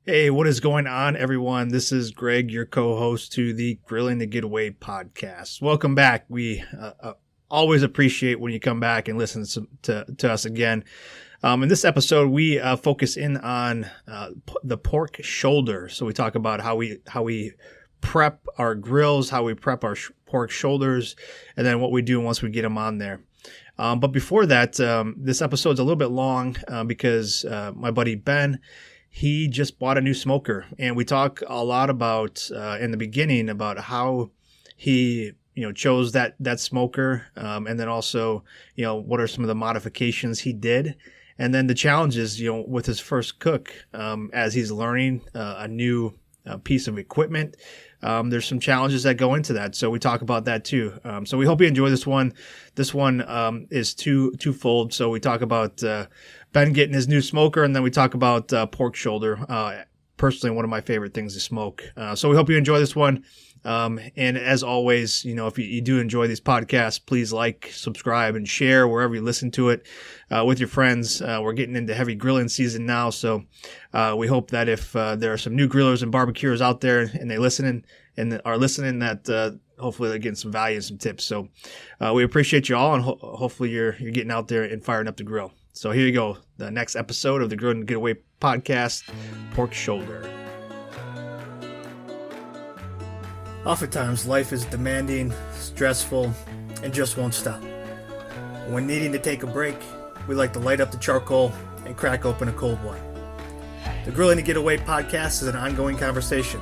Hey, what is going on, everyone? This is Greg, your co-host to the Grilling to Get Away podcast. Welcome back. We always appreciate when you come back and listen to us again. In this episode, we focus in on the pork shoulder. So we talk about how we prep our grills, how we prep our pork shoulders, and then what we do once we get them on there. But before that, this episode's a little bit long because my buddy Ben, he just bought a new smoker, and we talk a lot about in the beginning about how he chose that smoker, and then also what are some of the modifications he did, and then the challenges with his first cook as he's learning a new piece of equipment. There's some challenges that go into that, so we talk about that too. So we hope you enjoy this one. This one is twofold. So we talk about Ben getting his new smoker, and then we talk about pork shoulder. Personally, one of my favorite things to smoke. So we hope you enjoy this one. And as always, if you do enjoy these podcasts, please like, subscribe, and share wherever you listen to it with your friends. We're getting into heavy grilling season now, so we hope that if there are some new grillers and barbecuers out there and they are listening, that hopefully they're getting some value and some tips. So we appreciate you all, and hopefully you're getting out there and firing up the grill. So here you go, the next episode of the Grilling to Get Away podcast, pork shoulder. Oftentimes, life is demanding, stressful, and just won't stop. When needing to take a break, we like to light up the charcoal and crack open a cold one. The Grilling to Get Away podcast is an ongoing conversation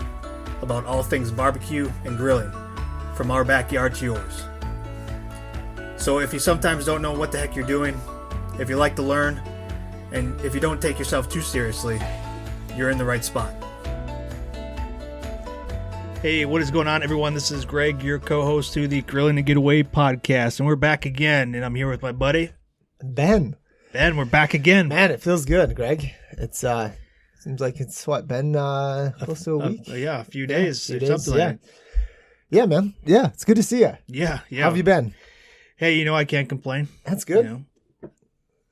about all things barbecue and grilling, from our backyard to yours. So if you sometimes don't know what the heck you're doing, if you like to learn, and if you don't take yourself too seriously, you're in the right spot. Hey, what is going on, everyone? This is Greg, your co-host to the Grilling to Get Away podcast, and we're back again, and I'm here with my buddy Ben. Ben, we're back again. Man, it feels good, Greg. It's seems like it's been close to a week. A few days, something like that. Yeah, man. Yeah, it's good to see you. Yeah. How have you been? Hey, I can't complain. That's good.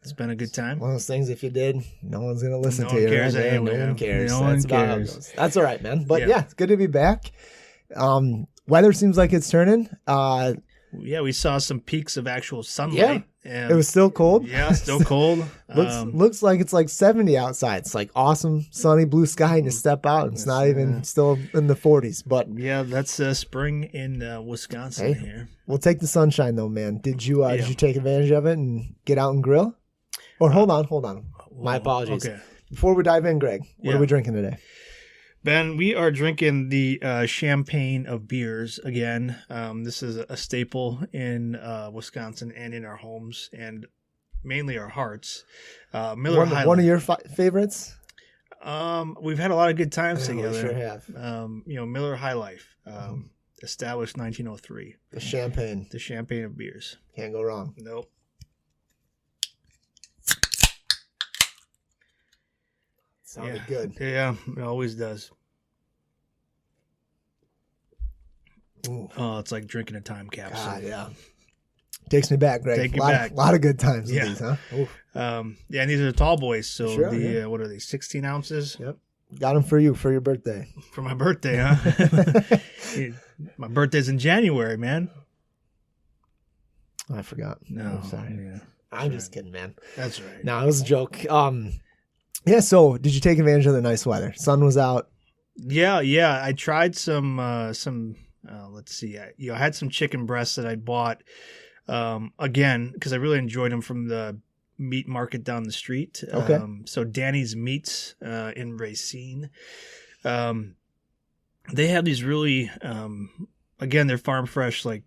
It's been a good time. One of those things, if you did, no one's going to listen to you. Cares right? anyway. No one cares. No That's one about how it cares. goes. That's all right, man. But yeah, it's good to be back. Weather seems like it's turning. We saw some peaks of actual sunlight. Yeah, it was still cold. Yeah, still cold. Looks like it's like 70 outside. It's like awesome, sunny blue sky, and you step out, and it's not even still in the 40s. But yeah, that's spring in Wisconsin here. We'll take the sunshine though, man. Did you take advantage of it and get out and grill? Or hold on. My apologies. Okay. Before we dive in, Greg, what are we drinking today? Ben, we are drinking the champagne of beers again. This is a staple in Wisconsin and in our homes, and mainly our hearts. Miller High Life. One of your favorites? We've had a lot of good times together. We sure have. Miller High Life, established 1903. The champagne of beers. Can't go wrong. Nope. Sounded good. Yeah, it always does. Ooh. Oh, it's like drinking a time capsule. God, yeah. Takes me back, Greg. Take you back. A lot of good times with these, huh? Oof. And these are tall boys, so Sure, what are they, 16 ounces? Yep. Got them for you for your birthday. For my birthday, huh? My birthday's in January, man. I forgot. No, sorry. Yeah. I'm just kidding, man. That's right. No, it was a joke. Yeah, so did you take advantage of the nice weather? Sun was out. Yeah. I tried some let's see. I had some chicken breasts that I bought again because I really enjoyed them from the meat market down the street. Okay. So Danny's Meats in Racine. They have these really again, they're farm fresh like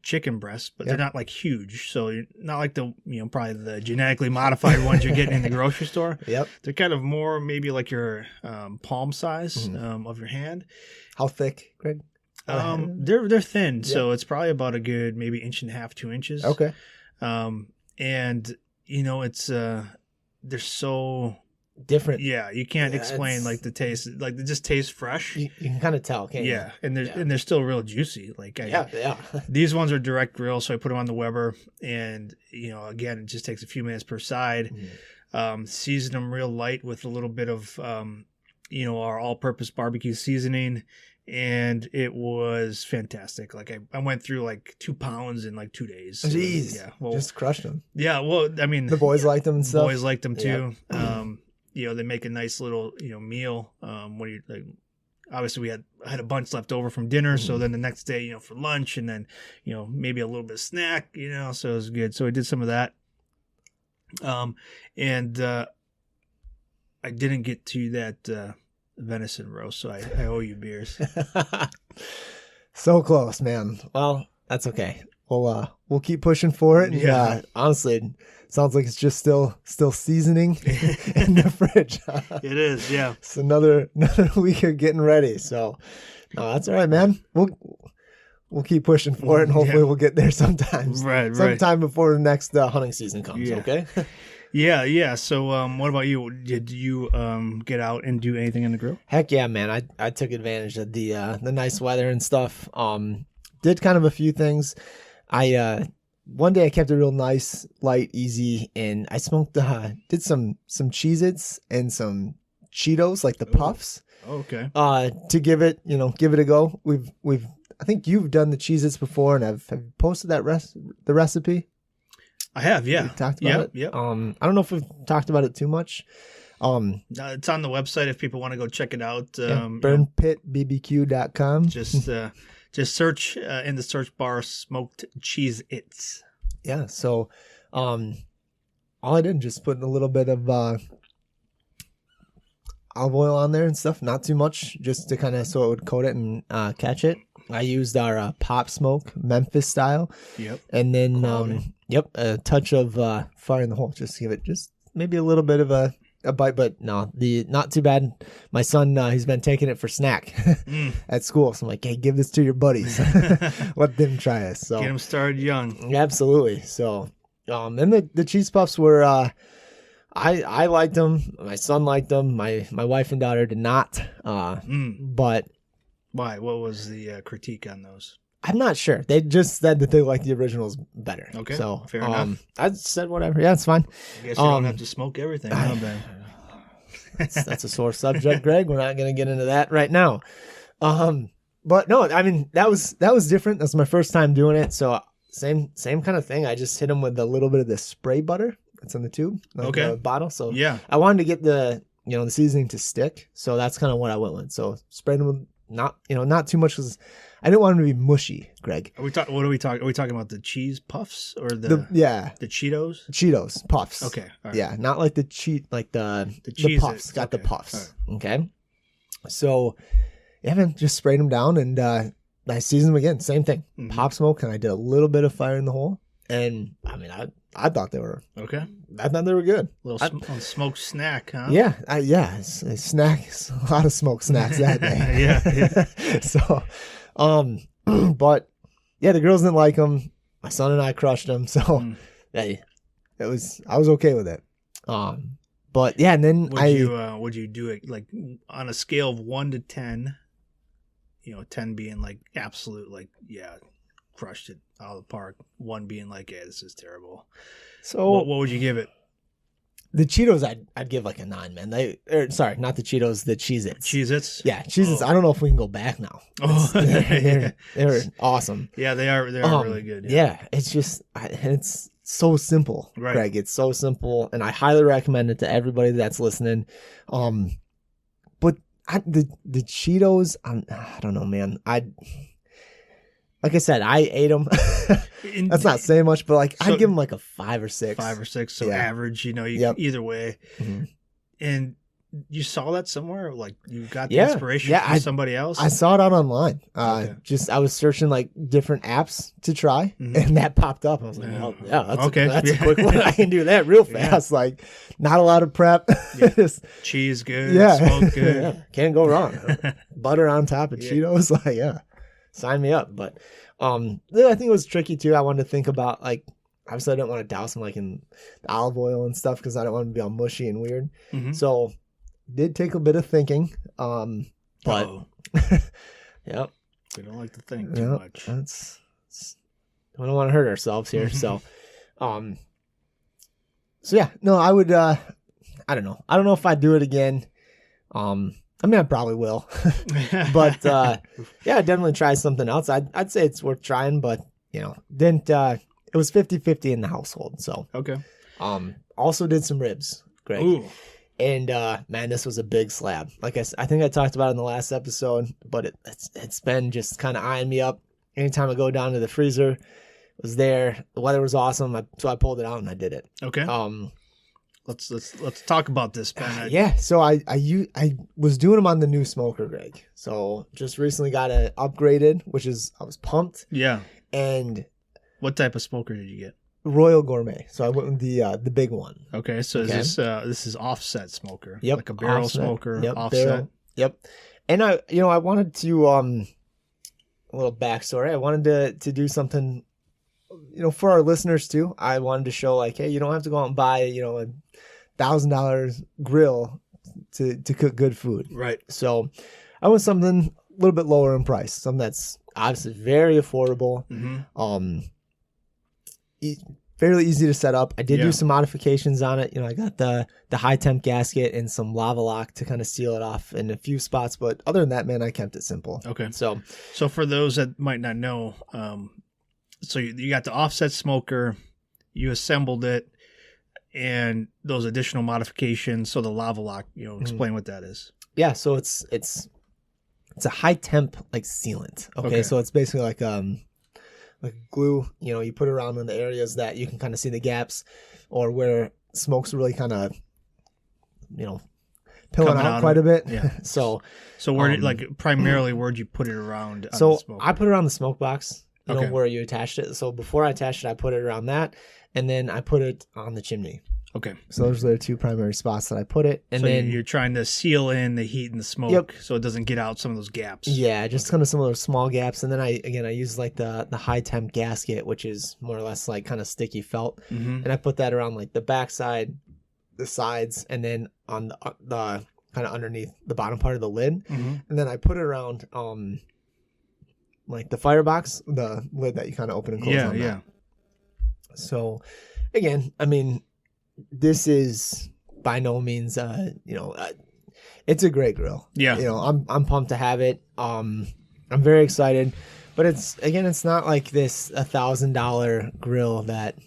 chicken breasts, but they're not like huge. So not like the probably the genetically modified ones you're getting in the grocery store. Yep. They're kind of more maybe like your palm size of your hand. How thick, Greg? They're thin, so it's probably about a good maybe 1.5 to 2 inches. Okay. And it's they're so different. Yeah, you can't explain like the taste. Like they just taste fresh. You can kind of tell, can't you? Yeah, and they're still real juicy. Like yeah. These ones are direct grill, so I put them on the Weber, and again, it just takes a few minutes per side. Season them real light with a little bit of our all-purpose barbecue seasoning, and it was fantastic. Like I went through like 2 pounds in like 2 days. Jeez. Yeah. Well, just crushed them. yeah. Well, I mean, The boys liked them and stuff. Boys liked them too. They make a nice little, meal. When you like, obviously I had a bunch left over from dinner. So then the next day, for lunch, and then, maybe a little bit of snack, so it was good. So I did some of that. And I didn't get to that, venison roast, so I owe you beers. So close, man. Well, that's okay. We'll keep pushing for it. And, honestly, it sounds like it's just still seasoning in the fridge. It is, yeah. It's another week of getting ready. So, no, that's all right, man. We'll keep pushing for it, and hopefully we'll get there sometimes. Right. Sometime before the next hunting season comes. Yeah. Okay. Yeah. So, what about you? Did you get out and do anything on the grill? Heck yeah, man. I took advantage of the nice weather and stuff. Did kind of a few things. One day I kept it real nice, light, easy, and I smoked did some Cheez-Its and some Cheetos, like the puffs. Oh, okay. To give it a go. I think you've done the Cheez-Its before, and have posted the recipe. I have, yeah. We talked about it. Yeah. I don't know if we've talked about it too much. It's on the website if people want to go check it out. Burn Pit BBQ.com. Just search in the search bar smoked Cheez-Its. Yeah. So, all I did just put a little bit of olive oil on there and stuff. Not too much, just to kind of so it would coat it and catch it. I used our pop smoke Memphis style. Yep. And then a touch of fire in the hole, just to give it just maybe a little bit of a bite, but no, not too bad. My son, he's been taking it for snack at school, so I'm like, hey, give this to your buddies. Let them try it. So get them started young. Absolutely. So and the cheese puffs were I liked them. My son liked them. My wife and daughter did not. But why? What was the critique on those? I'm not sure. They just said that they liked the originals better. Okay, so fair enough. I said whatever. Yeah, it's fine. I guess you don't have to smoke everything, huh, Ben? That's a sore subject, Greg. We're not going to get into that right now. But no, I mean that was different. That's my first time doing it. So same kind of thing. I just hit them with a little bit of the spray butter that's in the tube, the bottle. So yeah, I wanted to get the seasoning to stick. So that's kind of what I went with. So sprayed them with not too much, because I didn't want them to be mushy, Greg. What are we talking? Are we talking about the cheese puffs or the Cheetos? Cheetos puffs. Okay. All right. Yeah, not like the puffs. Got the puffs. Right. Okay. So yeah, man, just sprayed them down, and I seasoned them again. Same thing. Mm-hmm. Pop smoke, and I did a little bit of fire in the hole. And I mean, I thought they were okay. I thought they were good. A little smoked snack, huh? Yeah, it's a snack. A lot of smoked snacks that day. yeah. So, but yeah, the girls didn't like them. My son and I crushed them. So, hey, I was okay with it. But yeah, and then would you do it like on a scale of 1 to 10? 10 being like absolute, like crushed it out of the park. 1 being like, this is terrible. So what would you give it? The Cheetos, I'd give like a 9, man. Sorry, not the Cheetos, the Cheez-Its. Cheez-Its? Yeah, Cheez-Its. I don't know if we can go back now. They're awesome. Yeah, they are really good. Yeah, it's just, it's so simple, right, Greg. It's so simple, and I highly recommend it to everybody that's listening. But the Cheetos, I don't know, man. Like I said, I ate them. That's not saying much, but I'd give them like a 5 or 6. 5 or 6, so average. Either way. Mm-hmm. And you saw that somewhere? Like you got the inspiration from somebody else? I saw it out online. I was searching like different apps to try, and that popped up. I was like, that's a quick one. I can do that real fast. Yeah. Like not a lot of prep. Yeah. Cheese good. Smoke good. Yeah. Can't go wrong. Butter on top of Cheetos. Sign me up. But I think it was tricky too. I wanted to think about obviously I didn't want to douse them in the olive oil and stuff, because I don't want to be all mushy and weird. Mm-hmm. So did take a bit of thinking. But yep. We don't like to think too much. We don't want to hurt ourselves here. So yeah, no, I would I don't know if I'd do it again. I mean, I probably will, but yeah, definitely try something else. I'd say it's worth trying, but didn't. It was 50-50 in the household. So okay. Also did some ribs, Greg. Ooh. And man, this was a big slab. Like I think I talked about it in the last episode, but it's been just kind of eyeing me up. Anytime I go down to the freezer, it was there. The weather was awesome, so I pulled it out and I did it. Okay. Let's talk about this, Ben. Yeah. So I was doing them on the new smoker, Greg. So just recently got it upgraded, I was pumped. Yeah. And what type of smoker did you get? Royal Gourmet. So I went with the big one. Okay, so is this is offset smoker? Yep, like a barrel offset. smoker. Yep, offset. barrel. Yep. And I wanted to a little backstory. I wanted to do something, for our listeners too. I wanted to show like, hey, you don't have to go out and buy a $1,000 grill to cook good food. Right. So I want something a little bit lower in price, something that's obviously very affordable. Mm-hmm. Fairly easy to set up. I did do some modifications on it. I got the high temp gasket and some lava lock to kind of seal it off in a few spots. But other than that, man, I kept it simple. Okay. So for those that might not know, so you got the offset smoker, you assembled it, and those additional modifications. So the lava lock, explain what that is. Yeah. So it's a high temp like sealant. Okay. So it's basically like glue, you put it around in the areas that you can kind of see the gaps or where smoke's really kind of, pilling out quite a bit. Yeah. so where primarily where'd you put it around? So the smoke? I put it around the smoke box, Okay. Where you attached it. So before I attached it, I put it around that, and then I put it on the chimney. Okay. So those are the two primary spots that I put it. And so then you're trying to seal in the heat and the smoke so it doesn't get out some of those gaps. Yeah, just kind of some of those small gaps. And then I use like the high temp gasket, which is more or less like kind of sticky felt. Mm-hmm. And I put that around like the backside, the sides, and then on the kind of underneath the bottom part of the lid. Mm-hmm. And then I put it around like the firebox, the lid that you kind of open and close on that. So again, I mean, this is by no means, it's a great grill. Yeah. I'm pumped to have it. I'm very excited, but it's not like this $1,000 grill that,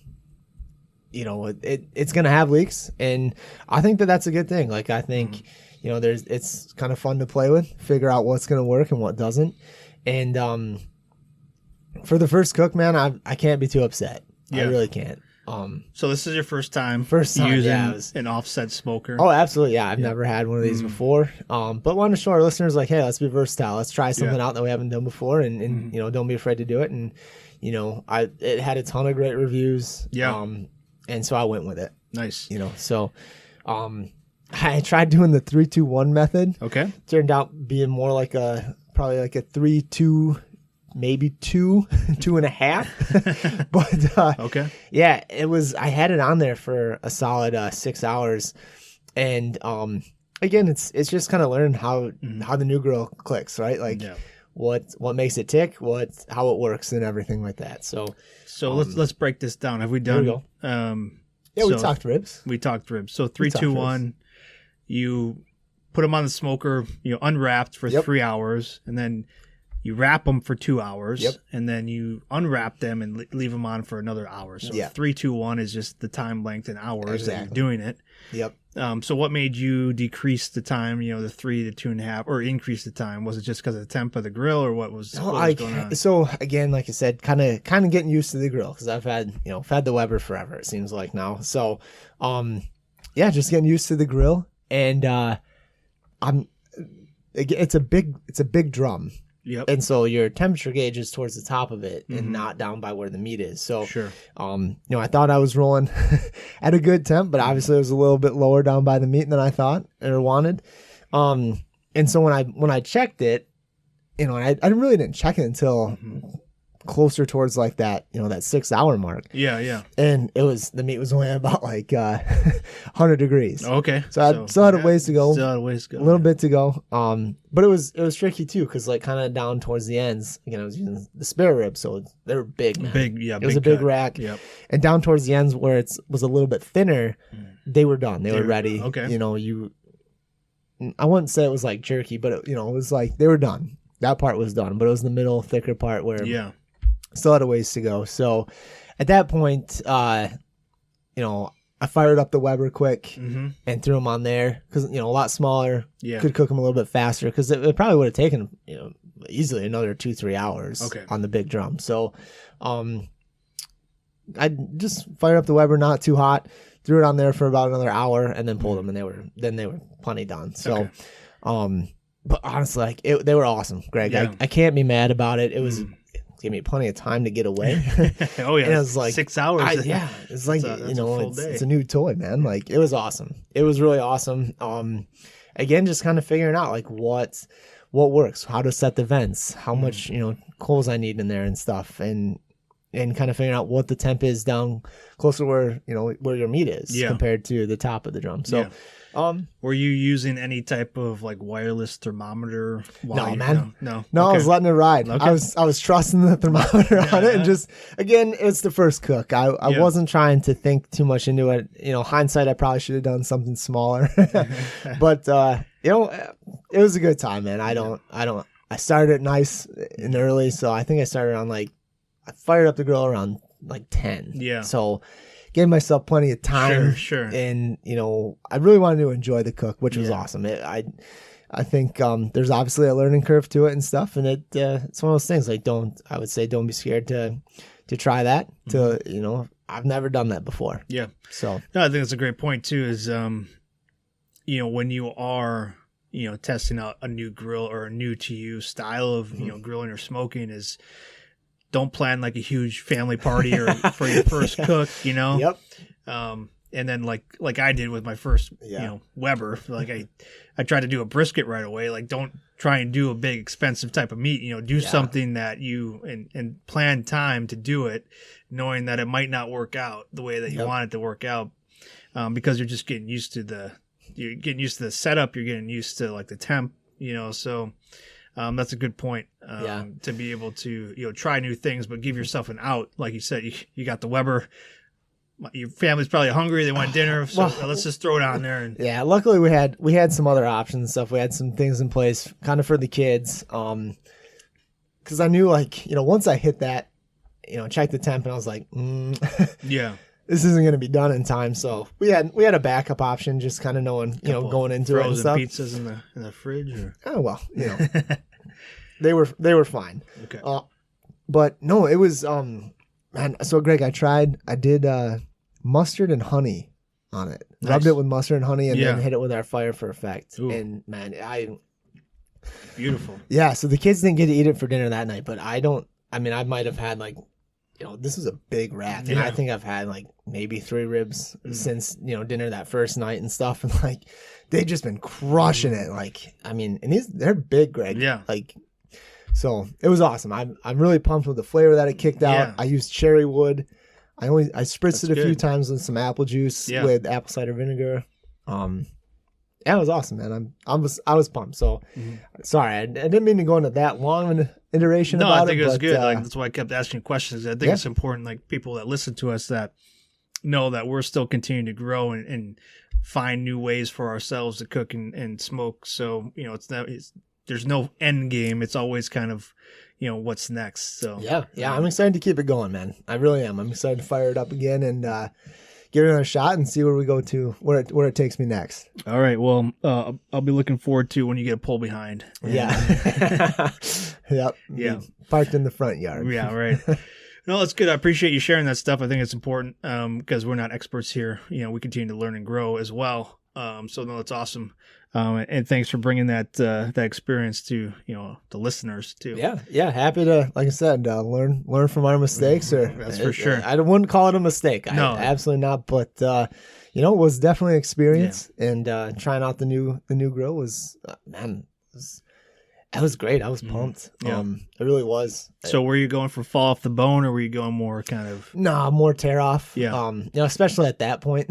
it's going to have leaks. And I think that that's a good thing. Like, I think, it's kind of fun to play with, figure out what's going to work and what doesn't. And, for the first cook, man, I can't be too upset. Yeah. I really can't. So this is your first time using an offset smoker? Oh, absolutely. Yeah. I've never had one of these before. But wanted to show our listeners like, hey, let's be versatile. Let's try something out that we haven't done before and don't be afraid to do it. And, it had a ton of great reviews. Yeah. And so I went with it. Nice. So, I tried doing the 3-2-1 method. Okay. Turned out being more like probably like a 3-2, maybe 2.5. But okay. Yeah, it was. I had it on there for a solid 6 hours, and again, it's just kind of learning how the new grill clicks, right? Like what makes it tick, how it works, and everything like that. So let's break this down. Have we done? There we go. We talked ribs. So 3-2-1. You put them on the smoker. Unwrapped for 3 hours, and then you wrap them for 2 hours, and then you unwrap them and leave them on for another hour. So 3-2-1 is just the time length in hours that you're doing it. Yep. So what made you decrease the time, the 3 to 2.5, or increase the time? Was it just because of the temp of the grill, or what was going on? So again, like I said, kind of getting used to the grill because I've had the Weber forever. It seems like now. So, just getting used to the grill, and it's a big drum. Yep. And so your temperature gauge is towards the top of it and not down by where the meat is. So, sure. I thought I was rolling at a good temp, but obviously it was a little bit lower down by the meat than I thought or wanted. And so when I checked it, I really didn't check it until closer towards like that, that 6 hour mark. Yeah. And the meat was only about like 100 degrees. Okay. So I still had a ways to go. A little bit to go. But it was tricky too, because like kind of down towards the ends, I was using the spare ribs, so they were big, man. It was a big rack. Yep. And down towards the ends where it was a little bit thinner, they were done. They were ready. Okay. I wouldn't say it was like jerky, but it was like they were done. That part was done, but it was the middle, thicker part where still had a ways to go. So at that point, I fired up the Weber quick and threw them on there because, a lot smaller, could cook them a little bit faster because it probably would have taken, easily another 2-3 hours on the big drum. So I just fired up the Weber, not too hot, threw it on there for about another hour and then pulled them and they were plenty done. So, but honestly, like they were awesome, Greg. Yeah. I can't be mad about it. It was gave me plenty of time to get away. Oh yeah, and it was like 6 hours. It's like it's a new toy, man. Like it was awesome. It was really awesome. Again, just kind of figuring out like what works, how to set the vents, how much coals I need in there and stuff, and kind of figuring out what the temp is down closer where where your meat is compared to the top of the drum. So. Were you using any type of like wireless thermometer? No, man. No. I was letting it ride. Okay. I was trusting the thermometer on it, and just again, it's the first cook. I wasn't trying to think too much into it. Hindsight, I probably should have done something smaller, but it was a good time, man. I started it nice and early, so I think I started on I fired up the grill around 10. Yeah. So. Gave myself plenty of time. Sure. And, I really wanted to enjoy the cook, which was awesome. I think there's obviously a learning curve to it and stuff. And it's one of those things I would say don't be scared to try that. I've never done that before. Yeah. So. No, I think that's a great point too is, when you are, testing out a new grill or a new to you style of, grilling or smoking is, don't plan like a huge family party or for your first cook, Yep. And then like I did with my first, Weber, like I tried to do a brisket right away. Like don't try and do a big expensive type of meat, do something that you and plan time to do it, knowing that it might not work out the way that you want it to work out. Because you're just getting used to the setup. You're getting used to like the temp, so, that's a good point. To be able to, try new things, but give yourself an out. Like you said, you got the Weber. Your family's probably hungry. They want dinner. So let's just throw it on there. And luckily we had some other options and stuff. We had some things in place kind of for the kids. Cause I knew once I hit that, check the temp and I was like, this isn't going to be done in time. So we had a backup option, just kind of knowing, going into it and stuff. Pizzas in the fridge. Or? Oh, well, they were fine. Okay. But no, it was, man. So Greg, I did mustard and honey on it. Nice. Rubbed it with mustard and honey and then hit it with our fire for effect. Ooh. And man, beautiful. Yeah. So the kids didn't get to eat it for dinner that night, but I might have had this was a big rack, and I think I've had maybe 3 ribs since dinner that first night and stuff, and they've just been crushing it. And they're big, Greg. Yeah. So it was awesome. I'm really pumped with the flavor that it kicked out. Yeah. I used cherry wood. I spritzed it a few times with some apple juice with apple cider vinegar. It was awesome, man. I was pumped. So sorry, I didn't mean to go into that long of an iteration about it. No, I think it was good. That's why I kept asking questions. I think it's important, people that listen to us that know that we're still continuing to grow and find new ways for ourselves to cook and smoke. So, there's no end game. It's always kind of, what's next. So yeah, I'm excited to keep it going, man. I really am. I'm excited to fire it up again and give it another shot and see where we go to, where it takes me next. All right. Well, I'll be looking forward to when you get a pull behind. Yeah. Yep. Yeah. Parked in the front yard. Yeah. Right. No, that's good. I appreciate you sharing that stuff. I think it's important because we're not experts here. We continue to learn and grow as well. So no, that's awesome. And thanks for bringing that experience to the listeners too. Yeah. Happy to, like I said, learn from our mistakes. That's for sure. I wouldn't call it a mistake. No, absolutely not. But it was definitely an experience. Yeah. And trying out the new grill was that was great. I was pumped. Yeah. It really was. So were you going for fall off the bone, or were you going more kind of? Nah, more tear off. Yeah. Especially at that point.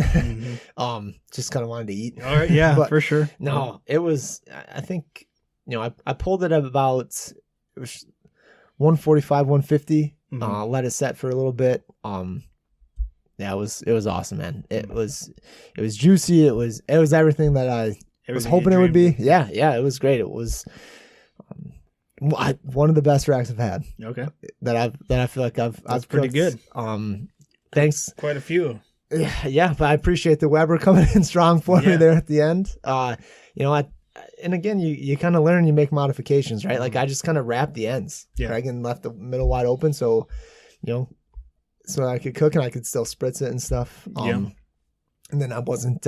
Just kind of wanted to eat. All right. Yeah, but for sure. No, it was. I think I pulled it at about 145, 150. Let it set for a little bit. Yeah, it was awesome, man. It was juicy. It was everything that was hoping it would be. Yeah, it was great. It was one of the best racks I've had. Okay. That I feel like I've pretty cooked. good. Thanks. Quite a few. Yeah, but I appreciate the Weber coming in strong for me there at the end. And again, you kind of learn, you make modifications, right? Like I just kind of wrapped the ends, right, and left the middle wide open, so so I could cook and I could still spritz it and stuff. And then I wasn't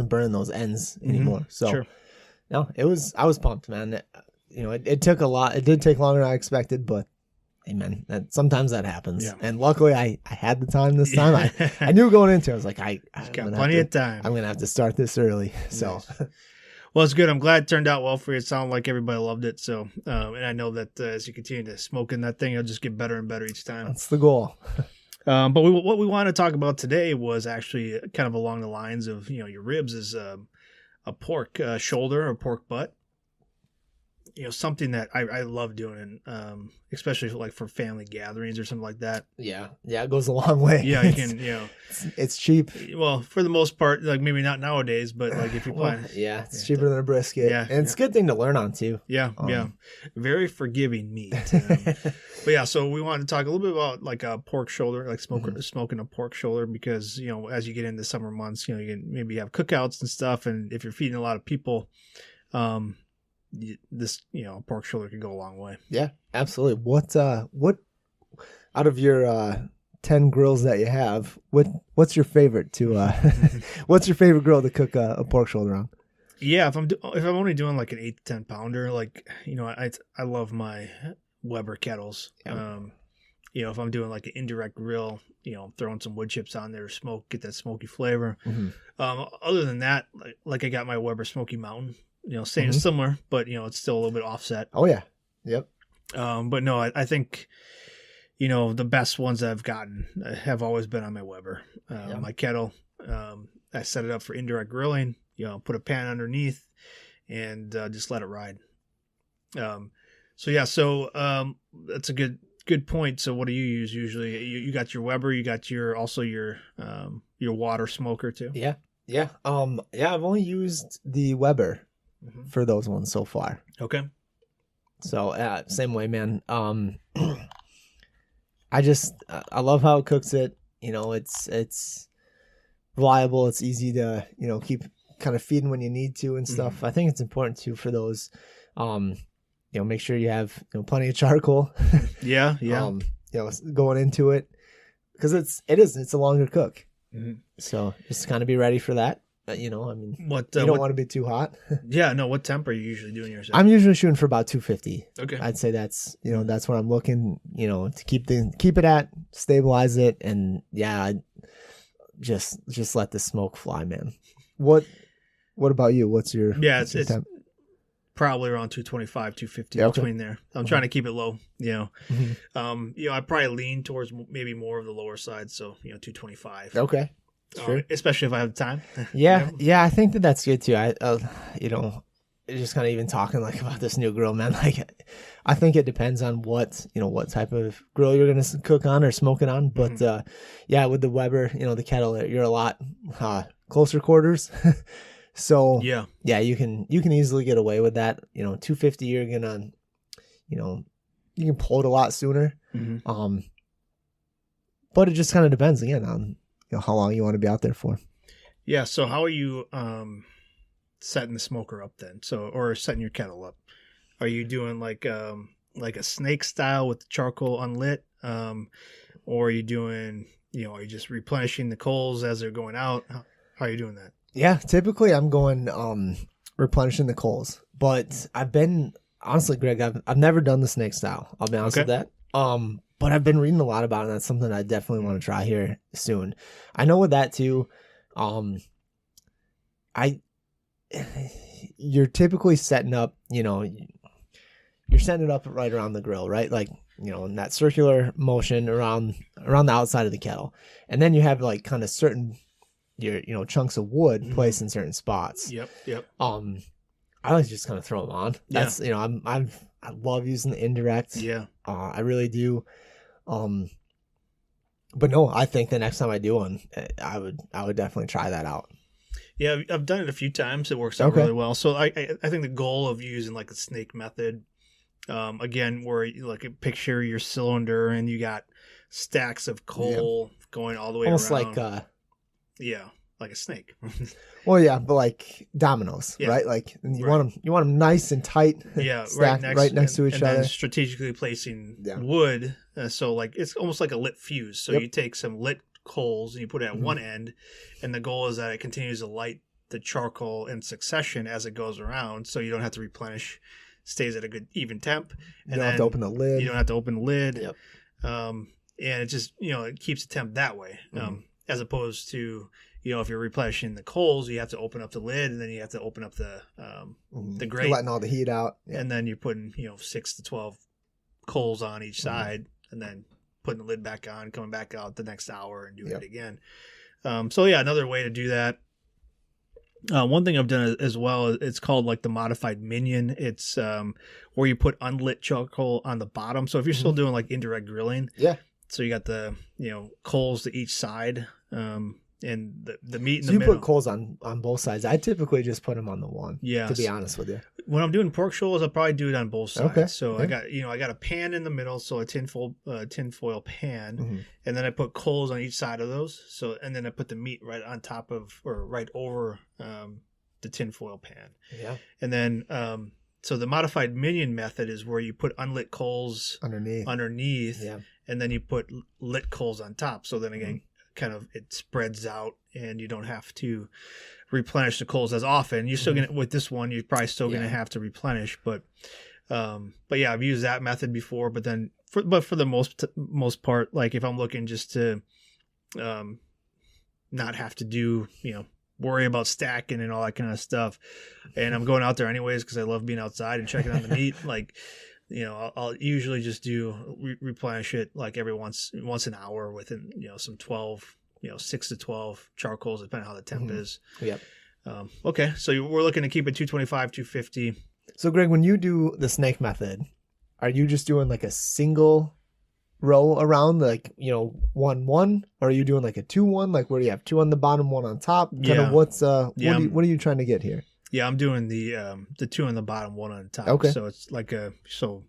burning those ends anymore. So no, I was pumped, man. It took a lot. It did take longer than I expected, but hey, man, sometimes that happens. Yeah. And luckily, I had the time this time. I knew going into it, I was like, I got plenty of time. I'm gonna have to start this early. So. Nice. Well, it's good. I'm glad it turned out well for you. It sounded like everybody loved it. So, and I know that as you continue to smoke in that thing, it'll just get better and better each time. That's the goal. But what we want to talk about today was actually kind of along the lines of, your ribs is a pork shoulder or pork butt. Something that I love doing, especially like for family gatherings or something like that. Yeah, it goes a long way. Yeah, you can, it's cheap. Well, for the most part, like maybe not nowadays, but like if you plan, it's cheaper than a brisket. Yeah, and it's a good thing to learn on too. Yeah, very forgiving meat. But yeah, so we wanted to talk a little bit about like a pork shoulder, like smoking a pork shoulder, because as you get into summer months, you can maybe have cookouts and stuff, and if you're feeding a lot of people, this pork shoulder could go a long way. Yeah, absolutely. What out of your 10 grills that you have, what's your favorite to what's your favorite grill to cook a pork shoulder on? Yeah, if I'm only doing like an 8 to 10 pounder, like I love my Weber kettles. If I'm doing like an indirect grill, throwing some wood chips on there, get that smoky flavor. Other than that, like I got my Weber Smoky Mountain. Same similar, but it's still a little bit offset. Oh yeah, yep. But no, I think the best ones that I've gotten have always been on my Weber, my kettle. I set it up for indirect grilling. Put a pan underneath, and just let it ride. So that's a good point. So what do you use usually? You got your Weber. You got your water smoker too. Yeah. I've only used the Weber for those ones so far. Okay. So same way, man. I love how it cooks it. It's reliable. It's easy to keep kind of feeding when you need to and stuff. I think it's important too for those. Make sure you have plenty of charcoal. Yeah. Going into it, because it's a longer cook. So just kind of be ready for that. You don't want to be too hot. Yeah, no. What temp are you usually doing yours at? I'm usually shooting for about 250. Okay. I'd say that's that's what I'm looking to keep it at, stabilize it, and just let the smoke fly, man. What about you? What's your it's temp? Probably around 225, 250 between there. I'm trying to keep it low. I probably lean towards maybe more of the lower side, so 225. Okay. Sure. Especially if I have the time. Yeah, I think that's good too. Just kind of even talking like about this new grill, man. Like, I think it depends on what type of grill you're gonna cook on or smoke it on. But with the Weber, the kettle, you're a lot closer quarters. So you can easily get away with that. 250, you're gonna, you can pull it a lot sooner. But it just kind of depends again on how long you want to be out there for. Yeah. So how are you setting the smoker up then? Or setting your kettle up? Are you doing like a snake style with the charcoal unlit? Or are you doing, are you just replenishing the coals as they're going out? How are you doing that? Yeah, typically I'm going replenishing the coals, but I've been honestly, Greg, I've never done the snake style. I'll be honest with that. But I've been reading a lot about it, and that's something I definitely want to try here soon. I know with that too, you're typically setting up, you're setting it up right around the grill, right? Like, in that circular motion around the outside of the kettle. And then you have like kind of certain chunks of wood placed in certain spots. Yep. I like to just kind of throw them on. That's, I love using the indirect. Yeah. I really do. But no, I think the next time I do one, I would definitely try that out. Yeah, I've done it a few times. It works out really well. So I think the goal of using like a snake method, again, where you like picture your cylinder and you got stacks of coal going all the way almost around. Like yeah, like a snake. Well, yeah, but like dominoes, right? Like you want them nice and tight. Yeah, stacked right next to each other. And then strategically placing wood, so like it's almost like a lit fuse. So you take some lit coals and you put it at one end, and the goal is that it continues to light the charcoal in succession as it goes around, so you don't have to replenish. Stays at a good even temp. And you don't have to open the lid. You don't have to open the lid. Yep. And it just it keeps the temp that way, as opposed to if you're replenishing the coals, you have to open up the lid, and then you have to open up the grate, letting all the heat out, and then you're putting 6 to 12 coals on each side, and then putting the lid back on, coming back out the next hour, and doing it again. So yeah, another way to do that. One thing I've done as well, it's called like the modified minion. It's where you put unlit charcoal on the bottom. So if you're still doing like indirect grilling, so you got the coals to each side, and the meat in the middle. You put coals on both sides. I typically just put them on the one. Yeah, to be honest with you. When I'm doing pork shoals, I'll probably do it on both sides. Okay. So I got a pan in the middle, so a tinfoil pan, and then I put coals on each side of those. So and then I put the meat right on top of or right over the tinfoil pan. Yeah. And then so the modified minion method is where you put unlit coals underneath, and then you put lit coals on top. So then again, kind of it spreads out, and you don't have to replenish the coals as often. You're still gonna with this one, you're probably still gonna have to replenish, but yeah, I've used that method before. But then, for the most part, like if I'm looking just to not have to do worry about stacking and all that kind of stuff, and I'm going out there anyways because I love being outside and checking on the meat, like. I'll usually just do replenish it like every once an hour within some 12 6 to 12 charcoals depending on how the temp is. Yep. Okay, so we're looking to keep it 225 250. So Greg, when you do the snake method, are you just doing like a single row around, like 1-1, or are you doing like a 2-1, like where you have 2 on the bottom, 1 on top? Kind of what are you trying to get here? Yeah, I'm doing the 2 on the bottom, 1 on the top. Okay. So it's like so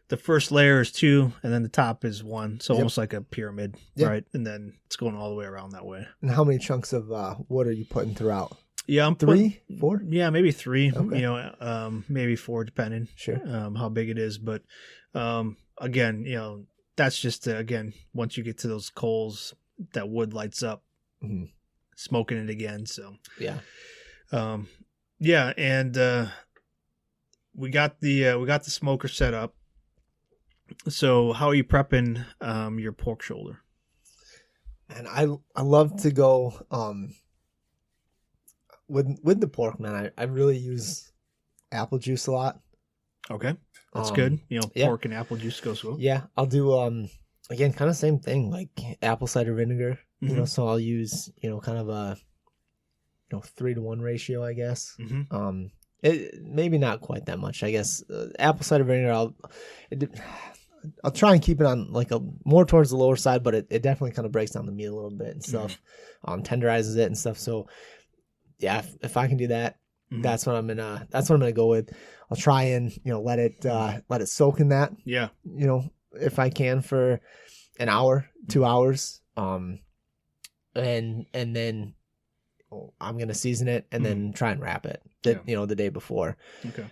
the first layer is 2, and then the top is 1. So almost like a pyramid, right? And then it's going all the way around that way. And how many chunks of wood are you putting throughout? Yeah, I'm 3, 4. Yeah, maybe 3. Okay. Maybe 4, depending. Sure. How big it is, but again, that's just again once you get to those coals, that wood lights up, smoking it again. So yeah. Yeah, and we got the smoker set up. So how are you prepping your pork shoulder? And I love to go with the pork, man. I really use apple juice a lot. Okay, that's good. Pork and apple juice goes well. Yeah, I'll do again kind of same thing, like apple cider vinegar. So I'll use kind of a 3-to-1 ratio, I guess. It maybe not quite that much, I guess. Apple cider vinegar, I'll try and keep it on like a more towards the lower side, but it definitely kind of breaks down the meat a little bit and stuff. Tenderizes it and stuff. So yeah, if I can do that, that's what I'm gonna go with. I'll try and let it soak in that. Yeah. If I can for an hour, 2 hours, and then I'm gonna season it and then try and wrap it. The day before. Okay.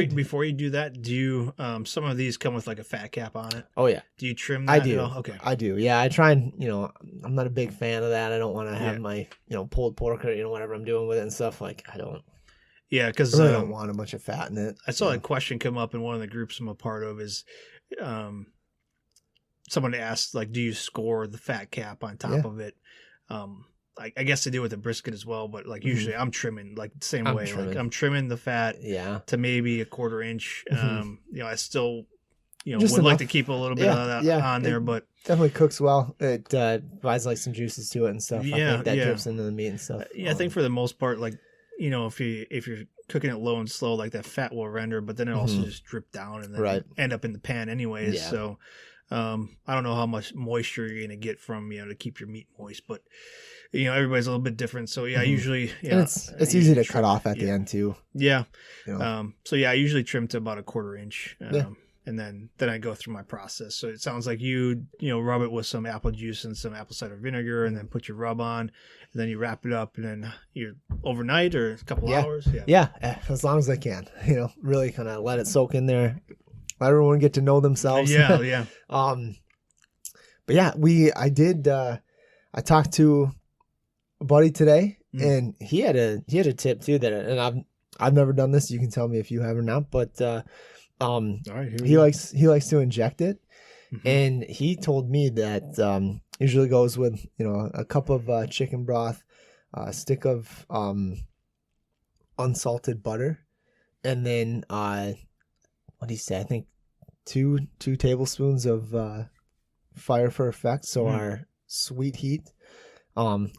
Before you do that, do you some of these come with like a fat cap on it? Oh yeah. Do you trim that? I do. Okay. I do. Yeah, I try and I'm not a big fan of that. I don't want to have my pulled pork or whatever I'm doing with it and stuff. Like I don't. Yeah, because I really don't want a bunch of fat in it. I saw a question come up in one of the groups I'm a part of. Is someone asked like, do you score the fat cap on top of it? I guess they do with the brisket as well, but like usually I'm trimming like the same way. Like I'm trimming the fat to maybe a 1/4 inch. I still would like to keep a little bit of that on there, but definitely cooks well. It provides like some juices to it and stuff. I think that drips into the meat and stuff. I think for the most part, like if you're cooking it low and slow, like that fat will render, but then it also just drip down and then end up in the pan anyways. So I don't know how much moisture you're gonna get from to keep your meat moist, but everybody's a little bit different. So I usually and it's easy to cut off at the end too. Yeah. So I usually trim to about a 1/4 inch. And then I go through my process. So it sounds like you rub it with some apple juice and some apple cider vinegar, and then put your rub on, and then you wrap it up, and then you're overnight or a couple hours. Yeah, as long as I can. Really kind of let it soak in there. Let everyone get to know themselves. Yeah. But yeah, I talked to a buddy today, and he had a tip too and I've never done this. You can tell me if you have or not, but all right, he likes to inject it, and he told me that usually goes with a cup of chicken broth, a stick of unsalted butter, and then what did he say? I think two tablespoons of fire for effect, so our sweet heat.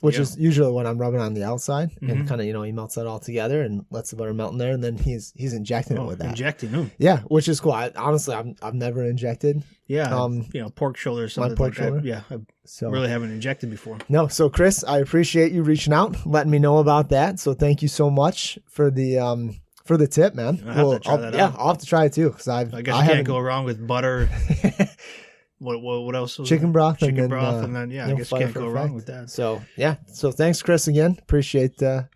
Which is usually when I'm rubbing on the outside, and kind of he melts that all together and lets the butter melt in there, and then he's injecting it with that. Yeah, which is cool. Honestly, I've never injected. Yeah, pork shoulder or something like that. Yeah, I really haven't injected before. No, so Chris, I appreciate you reaching out, letting me know about that. So thank you so much for the tip, man. I'll have to try that out. Yeah, I'll have to try it too, because I guess you can't go wrong with butter. What else was chicken broth, and then I guess you can't go wrong with that. So so thanks, Chris, again. Appreciate the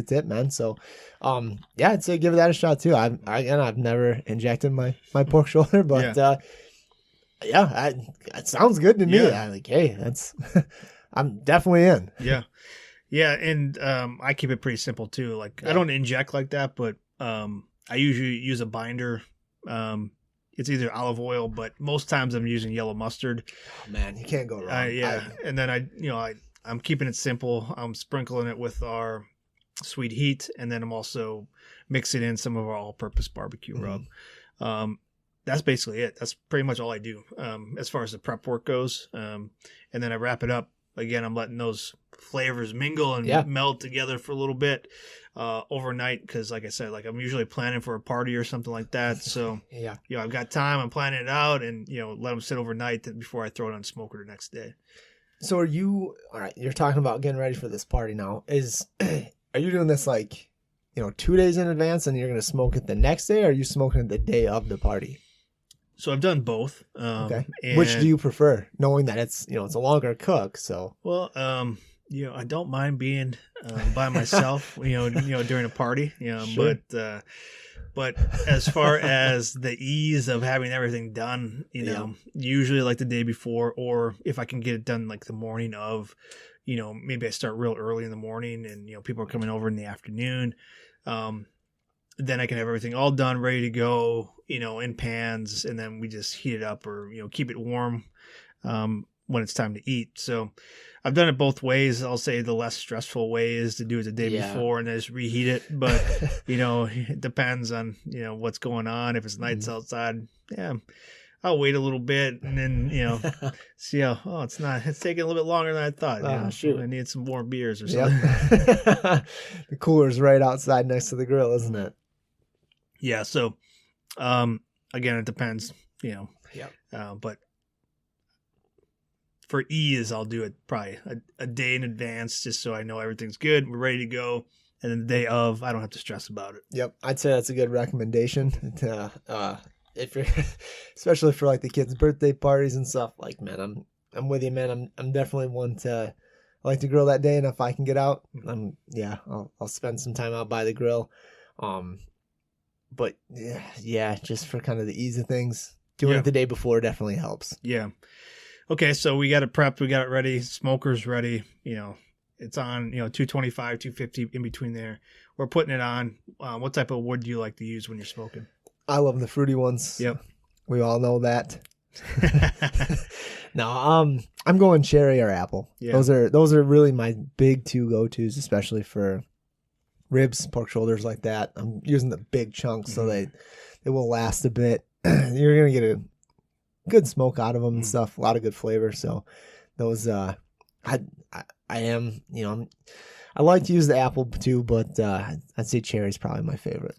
tip, man. So I'd say give that a shot too. I've never injected my pork shoulder, but it sounds good to me. Hey, that's I'm definitely in. Yeah, and I keep it pretty simple too. Like I don't inject like that, but I usually use a binder. It's either olive oil, but most times I'm using yellow mustard. Oh, man, you can't go wrong. And then I'm keeping it simple. I'm sprinkling it with our sweet heat, and then I'm also mixing in some of our all-purpose barbecue rub. That's basically it. That's pretty much all I do as far as the prep work goes. And then I wrap it up. Again, I'm letting those flavors mingle and melt together for a little bit overnight, because like I said, like I'm usually planning for a party or something like that. So I've got time. I'm planning it out, and let them sit overnight before I throw it on smoker the next day. So are you all right? You're talking about getting ready for this party now. Are you doing this like 2 days in advance, and you're going to smoke it the next day, or are you smoking it the day of the party? So I've done both. Okay. Which do you prefer, knowing that it's it's a longer cook? So I don't mind being by myself, during a party, Sure. but as far as the ease of having everything done, usually like the day before, or if I can get it done like the morning of, maybe I start real early in the morning, and people are coming over in the afternoon. Then I can have everything all done, ready to go, in pans, and then we just heat it up or, keep it warm when it's time to eat. So I've done it both ways. I'll say the less stressful way is to do it the day before and then just reheat it. But, it depends on, what's going on. If it's nights outside, I'll wait a little bit and then, see how, it's taking a little bit longer than I thought. Shoot. I need some warm beers or something. Yep. The cooler's right outside next to the grill, isn't it? Yeah. So, again, it depends, but for ease, I'll do it probably a day in advance, just so I know everything's good. We're ready to go. And then the day of, I don't have to stress about it. Yep. I'd say that's a good recommendation. If you're, especially for like the kids' birthday parties and stuff, like, man, I'm with you, man. I'm definitely one to like to grill that day. And if I can get out, I'll spend some time out by the grill. But just for kind of the ease of things, doing it the day before definitely helps. Yeah. Okay. So we got it prepped. We got it ready. Smoker's ready. It's on, 225, 250 in between there. We're putting it on. What type of wood do you like to use when you're smoking? I love the fruity ones. Yep. We all know that. No, I'm going cherry or apple. Yeah. Those are really my big two go-tos, especially for ribs, pork shoulders like that. I'm using the big chunks so they will last a bit. You're going to get a good smoke out of them and stuff, a lot of good flavor. So those I am, I like to use the apple too, but I'd say cherry's probably my favorite.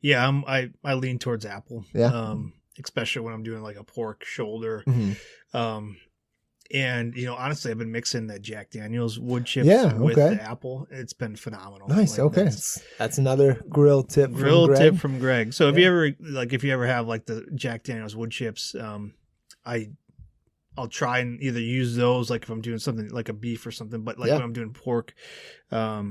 Yeah, I lean towards apple. Yeah. especially when I'm doing like a pork shoulder. Mm-hmm. And honestly, I've been mixing the Jack Daniel's wood chips with the apple. It's been phenomenal. Nice. Like, okay, that's another grill tip. From Greg. So if you ever have like the Jack Daniel's wood chips, I'll try and either use those like if I'm doing something like a beef or something. But like when I'm doing pork, I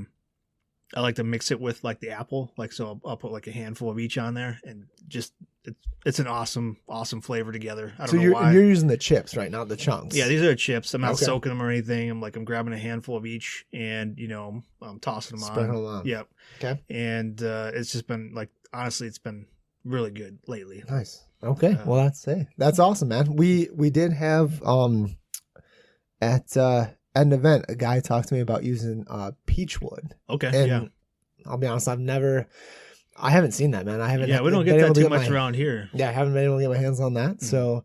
like to mix it with like the apple. Like so, I'll put like a handful of each on there, and just it's an awesome flavor together. I don't know why. You're using the chips, right? Not the chunks. Yeah, these are chips. I'm not soaking them or anything. I'm grabbing a handful of each, and I'm tossing them Spread them on. Yep. Okay. And it's just been like honestly, it's been really good lately. Nice. Okay. Well, that's awesome, man. We did have at an event a guy talked to me about using peach wood. Okay. And I'll be honest, I haven't seen that, man. I haven't. Yeah, we don't get that too much around here. Yeah, I haven't been able to get my hands on that. So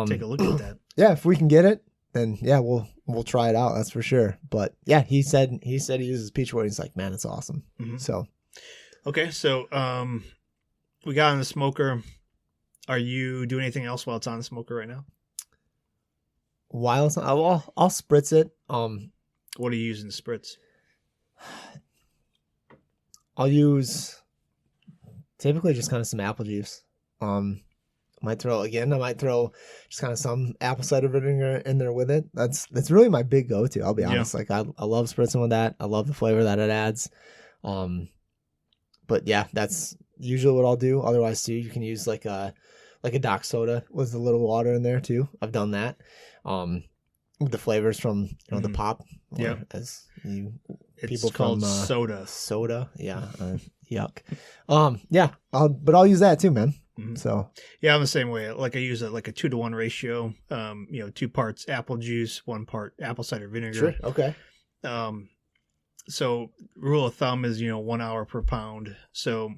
take a look at that. Yeah, if we can get it, then we'll try it out. That's for sure. But yeah, he said he uses peach wood. He's like, man, it's awesome. Mm-hmm. So okay, so we got on the smoker. Are you doing anything else while it's on the smoker right now? While it's on, I'll spritz it. What are you using to spritz? I'll use typically just kind of some apple juice. I might throw just kind of some apple cider vinegar in there with it. That's really my big go-to. I'll be honest. Like I love spritzing with that. I love the flavor that it adds. But yeah, that's usually what I'll do. Otherwise too, you can use like a Doc soda with a little water in there too. I've done that. With the flavors from the pop. Yeah. As you it's people called from soda. Soda. Yeah. Yuck. Yeah. I'll use that too, man. Mm-hmm. So yeah, I'm the same way. Like I use a 2-to-1 ratio. 2 parts apple juice, 1 part apple cider vinegar. Sure. Okay. So rule of thumb is 1 hour per pound. So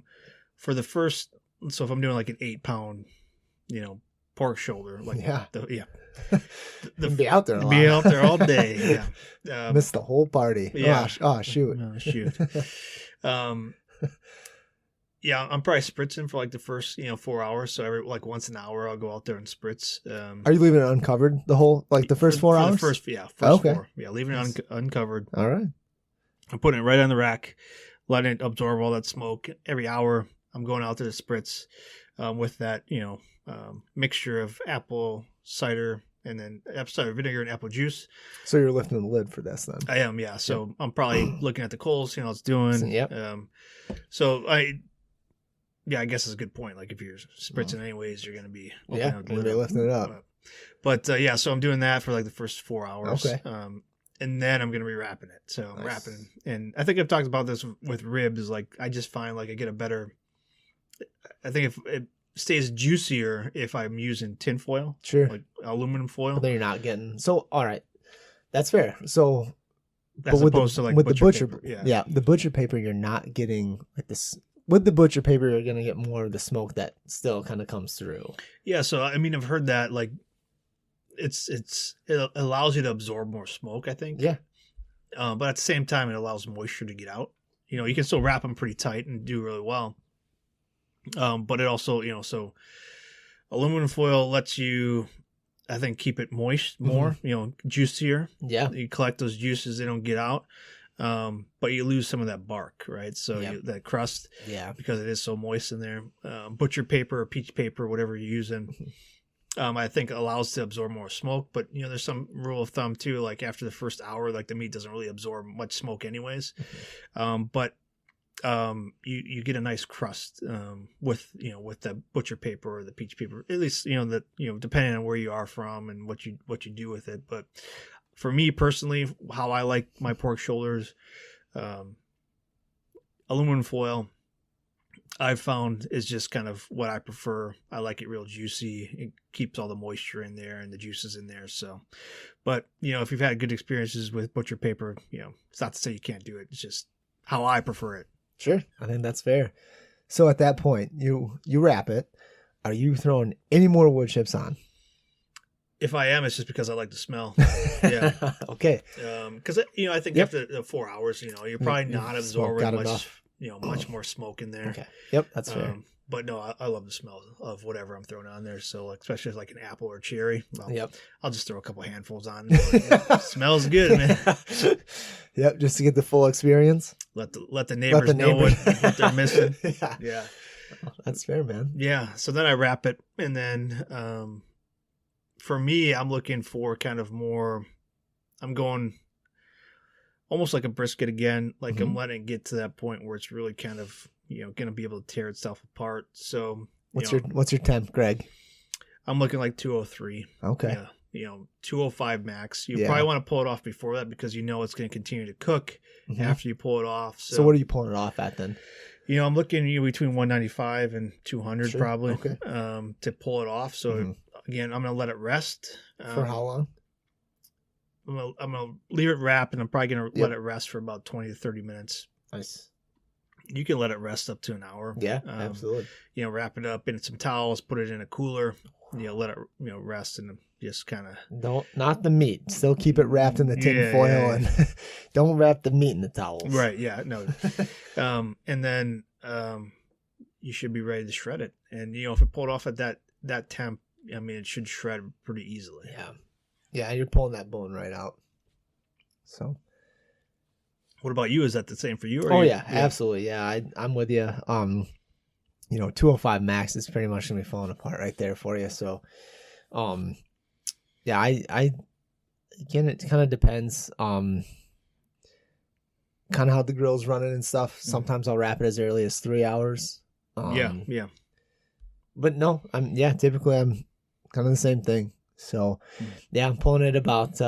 for the first, if I'm doing like an 8-pound, pork shoulder, like be out there. Be out there all day. Yeah. Miss the whole party. Yeah. Oh shoot. Oh, shoot. Yeah, I'm probably spritzing for like the first 4 hours. So every once an hour, I'll go out there and spritz. Are you leaving it uncovered the whole the first 4 hours? The first 4. Yeah, leaving it uncovered. All right. I'm putting it right on the rack, letting it absorb all that smoke. Every hour, I'm going out to the spritz with that mixture of apple cider and then apple cider vinegar and apple juice. So you're lifting the lid for this then? I am, yeah. So I'm probably looking at the coals, seeing how it's doing. Yep. I guess it's a good point. Like if you're spritzing anyways, you're going to be lifting it up. But so I'm doing that for like the first 4 hours. Okay. And then I'm going to be wrapping it. So I'm wrapping. And I think I've talked about this with ribs. Is like I just find like I get a better. I think if it stays juicier if I'm using tin foil, sure, like aluminum foil. But then you're not getting all right. That's fair. So, as opposed to like with butcher paper. The butcher paper, you're not getting like this. With the butcher paper, you're gonna get more of the smoke that still kind of comes through. Yeah. So I mean, I've heard that like it allows you to absorb more smoke. I think. Yeah. But at the same time, it allows moisture to get out. You can still wrap them pretty tight and do really well. But it also, so aluminum foil lets you, I think, keep it moist more, juicier. Yeah. You collect those juices, they don't get out. But you lose some of that bark, right? So that crust, because it is so moist in there. Butcher paper or peach paper, whatever you're using, I think allows to absorb more smoke. But, there's some rule of thumb too, like after the first hour, like the meat doesn't really absorb much smoke anyways. But you get a nice crust with the butcher paper or the peach paper, at least depending on where you are from and what you do with it. But for me personally, how I like my pork shoulders, aluminum foil I've found is just kind of what I prefer. I like it real juicy. It keeps all the moisture in there and the juices in there. So, but if you've had good experiences with butcher paper, it's not to say you can't do it. It's just how I prefer it. Sure. I think that's fair. So at that point, you wrap it. Are you throwing any more wood chips on? If I am, it's just because I like the smell. Yeah. Okay. Because I think after the 4 hours, you're probably not absorbing much, much more smoke in there. Okay. Yep, that's fair. But no, I love the smell of whatever I'm throwing on there. So especially like an apple or cherry. I'll just throw a couple handfuls on. Smells good, man. Yep, just to get the full experience. Let the neighbors know what they're missing. Yeah. That's fair, man. Yeah. So then I wrap it, and then for me, I'm looking for kind of more. I'm going almost like a brisket again. Like I'm letting it get to that point where it's really kind of going to be able to tear itself apart. So what's your temp, Greg? I'm looking like 203. Okay. Yeah. 205 max. You probably want to pull it off before that because it's going to continue to cook after you pull it off. So what are you pulling it off at then? I'm looking between 195 and 200 probably to pull it off. So again, I'm going to let it rest. For how long? I'm going to leave it wrap, and I'm probably going to let it rest for about 20 to 30 minutes. Nice. You can let it rest up to an hour. Yeah, absolutely. Wrap it up in some towels, put it in a cooler, let it, rest, and just kind of. Not the meat. Still keep it wrapped in the tin foil and don't wrap the meat in the towels. Right. Yeah. No. And then you should be ready to shred it. And, if it pulled off at that temp, it should shred pretty easily. Yeah. Yeah. You're pulling that bone right out. So. What about you? Is that the same for you? Absolutely. Yeah, I'm with you. 205 max is pretty much gonna be falling apart right there for you. So, I again, it kind of depends, kind of how the grill's running and stuff. Sometimes I'll wrap it as early as 3 hours. Yeah. But no, typically I'm kind of the same thing. So, I'm pulling it about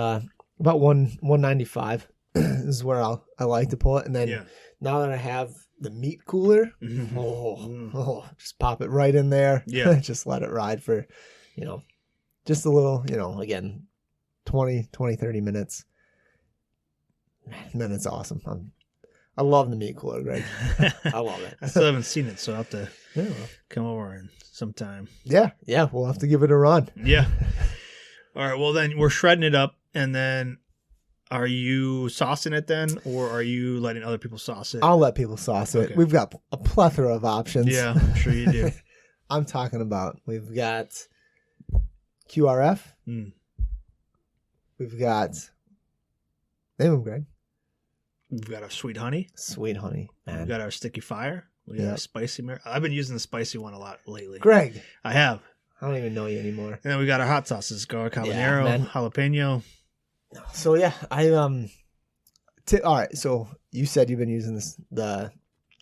195. Is where I like to pull it, and then now that I have the meat cooler, just pop it right in there. Yeah, just let it ride for, just a little, again, 20, 30 minutes. And then it's awesome. I love the meat cooler, Greg. I love it. I still haven't seen it, so I'll have to come over and sometime. Yeah, we'll have to give it a run. Yeah. All right. Well, then we're shredding it up, and then. Are you saucing it then, or are you letting other people sauce it? I'll let people sauce it. Okay. We've got a plethora of options. Yeah, I'm sure you do. I'm talking about, we've got QRF. We've got, name them, Greg. We've got our sweet honey. Sweet honey, man. We've got our sticky fire. We got our spicy. I've been using the spicy one a lot lately. Greg. I have. I don't even know you anymore. And then we got our hot sauces, garlic habanero, jalapeno. So all right. So you said you've been using the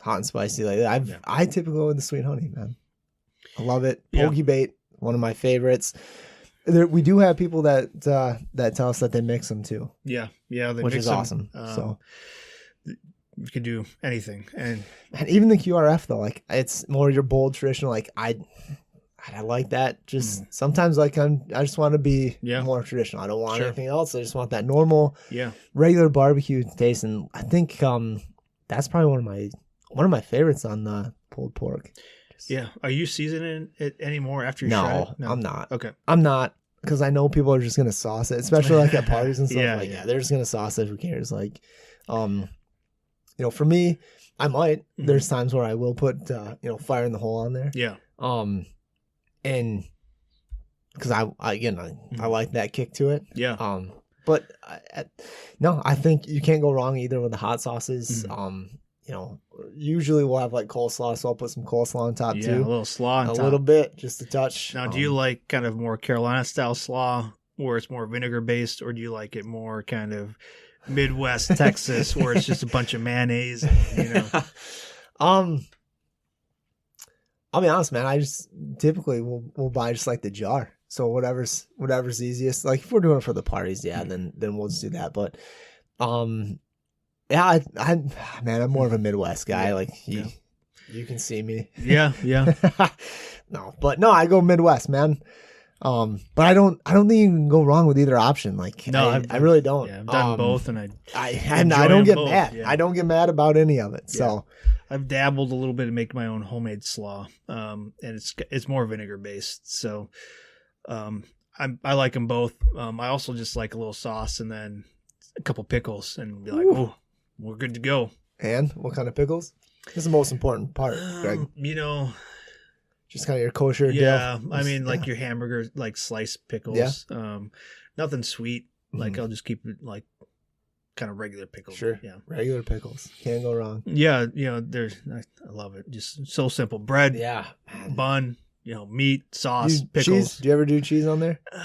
hot and spicy lately. I typically go with the sweet honey, man. I love it. Poke bait, one of my favorites. We do have people that tell us that they mix them too. Yeah, which is awesome. So you can do anything, and even the QRF though, like it's more your bold traditional. Like I like that. Just sometimes, like I just want to be more traditional. I don't want anything else. I just want that normal, regular barbecue taste. And I think that's probably one of my favorites on the pulled pork. Are you seasoning it anymore after you shred it? No, I'm not. Okay, I'm not, because I know people are just gonna sauce it, especially like at parties and stuff. They're just gonna sauce it. Who cares? Like, for me, I might. There's times where I will put fire in the hole on there. Yeah. And because I like that kick to it. Yeah. But I think you can't go wrong either with the hot sauces. Usually we'll have like coleslaw, so I'll put some coleslaw on top too. Yeah, a little slaw on top. A little bit, just a touch. Now, do you like kind of more Carolina style slaw where it's more vinegar based, or do you like it more kind of Midwest Texas where it's just a bunch of mayonnaise? I'll be honest, man. I just typically we'll buy just like the jar. So whatever's easiest. Like if we're doing it for the parties, then we'll just do that. But I'm more of a Midwest guy. Like you can see me. Yeah. No, I go Midwest, man. But I don't think you can go wrong with either option. Like I really don't. Yeah, I've done both, and I don't get mad. Yeah. I don't get mad about any of it. So. I've dabbled a little bit and make my own homemade slaw, and it's more vinegar based. So, I like them both. I also just like a little sauce and then a couple pickles, and be like, oh, we're good to go. And what kind of pickles? This is the most important part, Greg. just kind of your kosher Yeah, dill. I mean, like your hamburger, like sliced pickles. Yeah. Nothing sweet. Like I'll just keep it like kind of regular pickles. Sure. Yeah. Regular pickles. Can't go wrong. Yeah. I love it. Just so simple. Bread. Yeah. Bun. Meat, sauce, pickles. Cheese? Do you ever do cheese on there? No.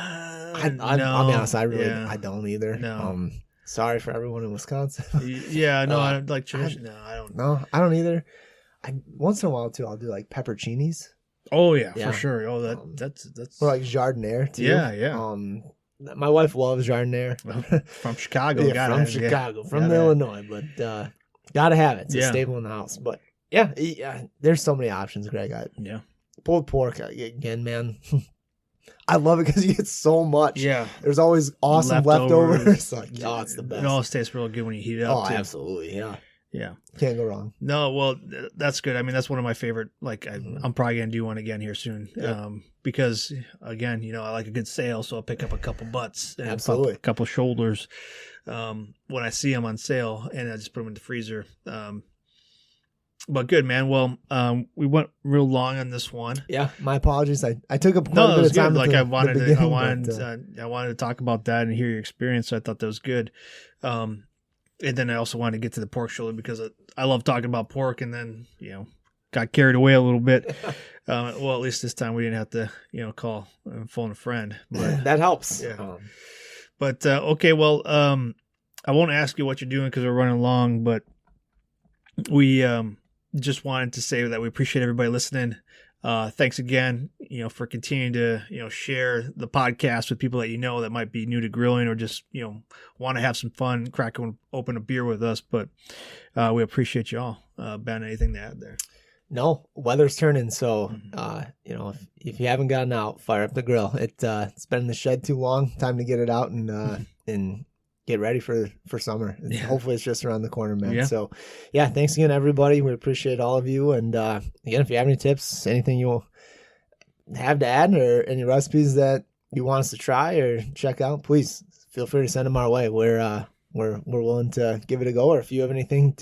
I'll be honest. I don't either. No. Sorry for everyone in Wisconsin. Yeah. No, I don't like tradition. No, I don't. No, I don't either. Once in a while too, I'll do like pepperoncinis. Oh yeah, for sure. Oh, that's or like jardiniere too. Yeah, yeah. My wife loves jardiniere. From Chicago. From Chicago, from Illinois, but gotta have it. It's a staple in the house. But yeah, there's so many options, Greg. Pulled pork again, man. I love it because you get so much. Yeah. There's always awesome leftovers. Like, it's the best. It always tastes real good when you heat it up. Oh, absolutely. Yeah. Yeah. Can't go wrong. No, well, that's good. I mean, that's one of my favorite. Like, I'm probably going to do one again here soon. Yep. Because, again, I like a good sale, so I'll pick up a couple butts and absolutely. a couple shoulders when I see them on sale, and I just put them in the freezer. But good, man. Well, we went real long on this one. Yeah, my apologies. I took up quite a bit of time. Like I wanted to talk about that and hear your experience. So I thought that was good. And then I also wanted to get to the pork shoulder because I love talking about pork. And then got carried away a little bit. Well, at least this time we didn't have to call and phone a friend. But that helps. Yeah. But okay, well, I won't ask you what you're doing because we're running long. But we just wanted to say that we appreciate everybody listening. Thanks again, for continuing to, share the podcast with people that that might be new to grilling or just, want to have some fun, crack open a beer with us. But we appreciate you all. Ben, anything to add there? No, weather's turning. So, if you haven't gotten out, fire up the grill. It's been in the shed too long. Time to get it out and get ready for summer. Yeah. Hopefully it's just around the corner, man. Yeah. So thanks again, everybody. We appreciate all of you. And again, if you have any tips, anything you have to add or any recipes that you want us to try or check out, please feel free to send them our way. We're willing to give it a go. Or if you have anything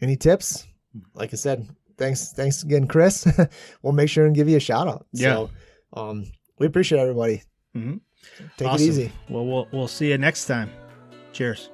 any tips, like I said, thanks again, Chris. We'll make sure and give you a shout out. Yeah. So we appreciate everybody. Mm-hmm. Take it easy. Well, we'll see you next time. Cheers.